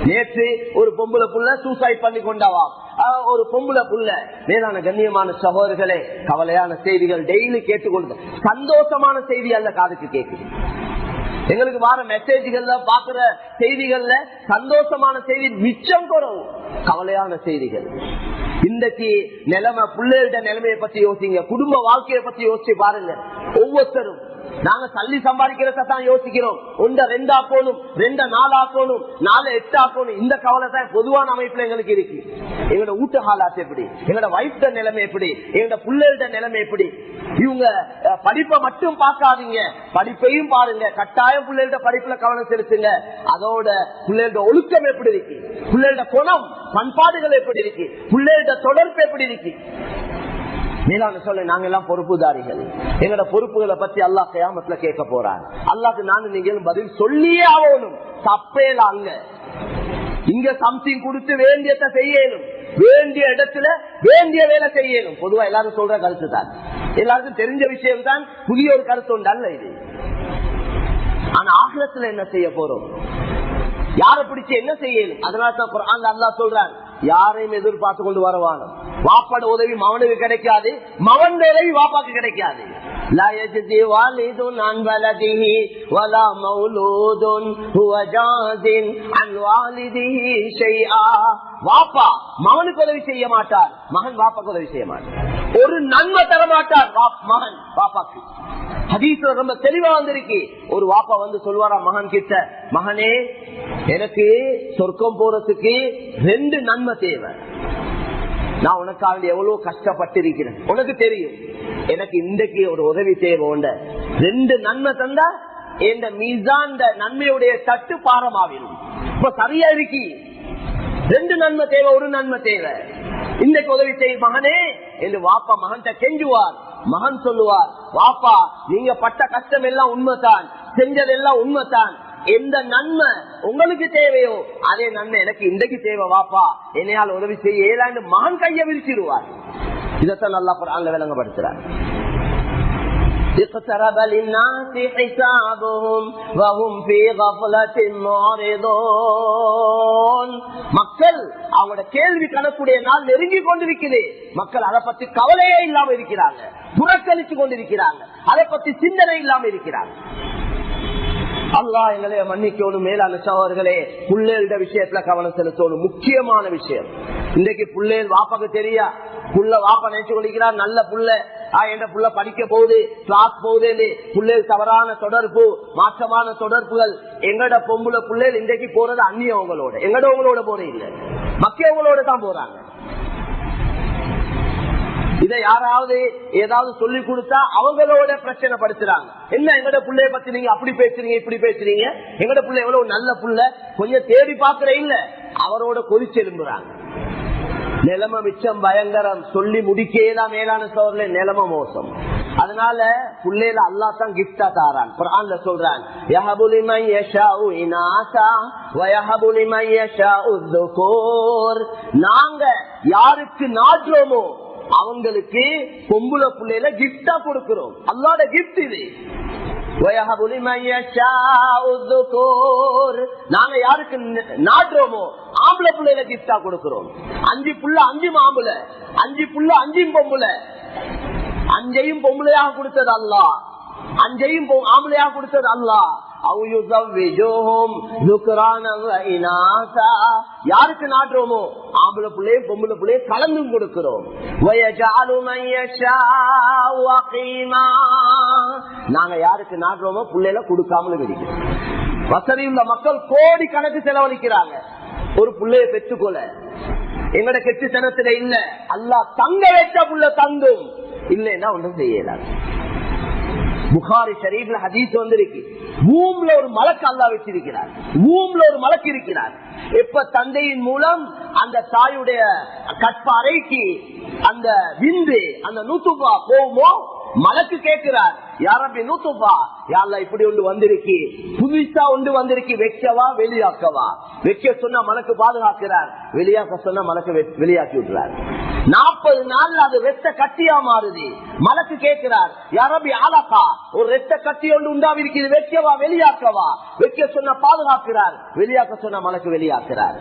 நேற்று ஒரு பொம்புல புள்ள சூசைட் பண்ணி கொண்டவா, ஒரு பொம்புல புள்ள. மேலான கண்ணியமான சகோதரர்களே, கவலையான செய்திகள் டெய்லி கேட்டுக்கொண்டு, சந்தோஷமான செய்தி அல்ல காதுக்கு கேட்குது. எங்களுக்கு வர மெசேஜ்கள்ல பாக்குற செய்திகள்ல சந்தோஷமான செய்தி மிச்சம் குறவு, கவலையான செய்திகள். இன்றைக்கு நிலைமை, பிள்ளைகளோட நிலைமையை பத்தி யோசிங்க, குடும்ப வாழ்க்கையை பத்தி யோசிச்சு பாருங்க. ஒவ்வொருத்தரும் நாங்க தள்ளி சம்பாதிக்கிறதான் யோசிக்கிறோம். 1 2 ஆக்கணும், 2 4 ஆக்கணும், 4 8 ஆக்கணும். இந்த கவலை தான் பொதுவான அமைப்புல எங்களுக்கு இருக்கு. எங்களோட வீட்டு ஹாலாத் எப்படி, எங்களோட வைஃப்ட நிலைமை எப்படி, எங்களோட பிள்ளைகளோட நிலைமை எப்படி. இவங்க படிப்பை மட்டும் பார்க்காதீங்க, படிப்பையும் பாருங்க. கட்டாயம் பிள்ளைகளோட படிப்புல கவனம் செலுத்துங்க. அதோட பிள்ளைகளோட ஒழுக்கம் எப்படி இருக்கு, பிள்ளைகளோட குணம் பண்பாடுகள் எப்படி இருக்கு, பிள்ளைகளோட தொடர்பு எப்படி இருக்கு. மேலான சொல்ல, நாங்க எல்லாம் பொறுப்புதாரிகள். எங்களோட பொறுப்புகளை பத்தி அல்லாஹ் கியாமத்துல கேட்க போறான். அல்லாஹ்க்கு நானும் நீங்களும் பதில் சொல்லியே ஆகணும். தப்பேல அங்க இங்க சம்திங் கொடுத்து வேண்டியதை செய்யணும், வேண்டிய இடத்துல வேண்டிய வேலை செய்யணும். பொதுவா எல்லாரும் சொல்ற கருத்து தான், எல்லாருக்கும் தெரிஞ்ச விஷயம் தான், புதிய ஒரு கருத்து உண்டு அல்ல இது. ஆனா ஆகிரத்துல என்ன செய்ய போறோம், யாரை பிடிச்சு என்ன செய்யணும். அதனால்தான் குர்ஆன்ல அல்லாஹ் சொல்றான், யாரையும் எதிர்பார்த்து கொண்டு வரவான. வாப்பாட உதவி மவனுக்கு கிடைக்காது, மவன் உதவி வாப்பாக்கு கிடைக்காது. லா யஜ்ஸி வாலிதுன் அன் வலதிஹி வலா மௌலூதுன் ஹுவ ஜாஸின் அன் வாலிதிஹி ஷைஆ. வாப்பா மகனுக்கு உதவி செய்ய மாட்டார், மகன் வாப்பாக்கு உதவி செய்ய மாட்டார். ஒரு நன்மை தர மாட்டார் மகன் வாப்பாக்கு. ஹதீஸ்ல ரொம்ப தெளிவா வந்திருக்கு. ஒரு வாப்பா வந்து சொல்வாரா மகன் கிட்ட, மகனே எனக்கு சொர்க்கம் போறதுக்கு 2 நன்மை தேவை. நான் உனக்காக எவ்வளவு கஷ்டப்பட்டு இருக்கிறேன், உனக்கு தெரியும். எனக்கு இன்றைக்கு ஒரு உதவி தேவை. 2 நன்மை தந்தா என்ற மீசான் நன்மையுடைய தட்டு பாரமாவிடும். இப்ப சரியா இருக்கி, 2 நன்மை தேவை, 1 நன்மை தேவை. இன்றைக்கு உதவி செய்ய மகனே என்று வாப்பா மகன் கெஞ்சுவார். மகன் சொல்லுவார், வாப்பா நீங்க பட்ட கஷ்டம் எல்லாம் உண்மைதான், செஞ்சதெல்லாம் உண்மைதான். எந்த நன்மை உங்களுக்கு தேவையோ அதே நன்மை எனக்கு இன்றைக்கு தேவை வாப்பா, என்னையால் உதவி செய்ய ஏழாண்டு மகன் கையை விரிச்சிருவார். இதைத்தான் அல்லாஹ் குர்ஆன்ல விளங்கப்படுத்துறார். اقترب للناس حسابهم وهم في غفلة معرضون. மக்கள் அவங்களோட கேள்வி கணக்குடைய நாள் நெருங்கி கொண்டிருக்கிறது. மக்கள் அதை பத்தி கவலையே இல்லாம இருக்கிறாங்க, புறக்கணிச்சு கொண்டிருக்கிறாங்க, அதை பத்தி சிந்தனை இல்லாம இருக்கிறாங்க. அல்லாஹ் எங்களை மன்னிக்கணும். மேலான சகோதரர்களே, புள்ளைகளோட விஷயத்துல கவனம் செலுத்தணும். முக்கியமான விஷயம். இன்றைக்கு புள்ளைகள் வாப்பாக்கு தெரியா, புள்ள வாப்பா நினைச்சு கொண்டிருக்கிறார் நல்ல புள்ள, என்ற புள்ள படிக்க போகுது, கிளாஸ் போகுது. புள்ளைகள் தவறான தொடர்பு, மாற்றமான தொடர்புகள். எங்கட பொம்புல புள்ளைகள் இன்றைக்கு போறது அந்நியவங்களோட, எங்கடவங்களோட போறது இல்லை, மக்கியவங்களோட தான் போறாங்க. இதை யாராவது ஏதாவது சொல்லி கொடுத்தா அவங்களோட பிரச்சனை படுத்துறாங்க. என்ன எங்கட புள்ளைய பத்தி நீங்க அப்படி பேசுறீங்க, இப்படி பேசுறீங்க, எங்கட புள்ள எவ்வளவு நல்ல புள்ள, கொஞ்சம் தேடி பாக்குற இல்ல, அவரோட கொதிச்சு எழும்புறாங்க. நிலைமை மிச்சம் பயங்கரம், சொல்லி முடிக்கலாம். மேலான சோழர்களே, நிலைமை மோசம். அதனால புள்ளையில அல்லாஹ் தான் கிஃப்டா தாரான். குர்ஆன்ல சொல்றான், யஹபு லிமன் யஷாஉ இனாஸா வ யஹபு லிமன் யஷாஉ ذுகூர். நாங்க யாருக்கு நாடுறோமோ அவங்களுக்கு பொம்புல புள்ளையில கிஃப்டா கொடுக்கிறோம். அல்லாஹ்வோட கிஃப்ட் இது. நாங்க யாருக்கு நாடுறோமோ ஆம்பளை புள்ளையில கிஃப்டா கொடுக்கிறோம். 5 புள்ள 5 மாம்புல, 5 புள்ள 5 பொம்புல, 5ஐயும் பொம்புலையாக கொடுத்தது அல்லாஹ், 5ஐயும் ஆம்பளையாக கொடுத்தது அல்லாஹ். யாருக்கு நாடுறோமோ ஆம்பளை பிள்ளையும் பொம்பளை பிள்ளையும் கலந்தும் கொடுக்கிறோம். நாங்க யாருக்கு நாடுறோமோ பிள்ளைல கொடுக்காமலும் இருக்கிறோம். வசதியுள்ள மக்கள் கோடி கணக்கு செலவழிக்கிறாங்க ஒரு பிள்ளைய பெற்றுக்கொள்ள. எங்கட கெட்டுத்தனத்துல இல்ல, அல்லாஹ் தங்க வச்ச புள்ள தங்கும், இல்லைன்னா ஒன்றும் செய்யலாம். புகாரி ஷரீஃப்ல ஹதீஸ் வந்திருக்கு, பூம்ல ஒரு மலக்கு அல்லாஹ் வச்சிருக்கிறார், பூம்ல ஒரு மலக்கு இருக்கிறார். எப்ப தந்தையின் மூலம் அந்த தாயுடைய கற்ப அறைக்கு அந்த விந்து, அந்த நூத்துபா போகுமோ, மலக்கு கேட்கிறார், யாரப்பி நூத்துபா, யாரெல்லாம் இப்படி ஒன்று வந்திருக்கு, புதுசா ஒன்று வந்திருக்கு, வைக்கவா வெளியாக்கவா? வைக்க சொன்னா மலக்கு பாதுகாக்கிறார், வெளியாக்க சொன்னா மலக்கு வெளியாக்கி விட்டுறார். 40 நாள்ல அது ரத்த கட்டியா மாறுது. மலக்கு கேட்கிறார், யா ரப்பி அலகா, ஒரு ரத்த கட்டி ஒன்று உண்டாவிருக்கிறது, வைக்கவா வெளியாக்கவா? வைக்க சொன்ன பாதுகாக்கிறார், வெளியாக்க சொன்ன மலக்கு வெளியாக்குறார்.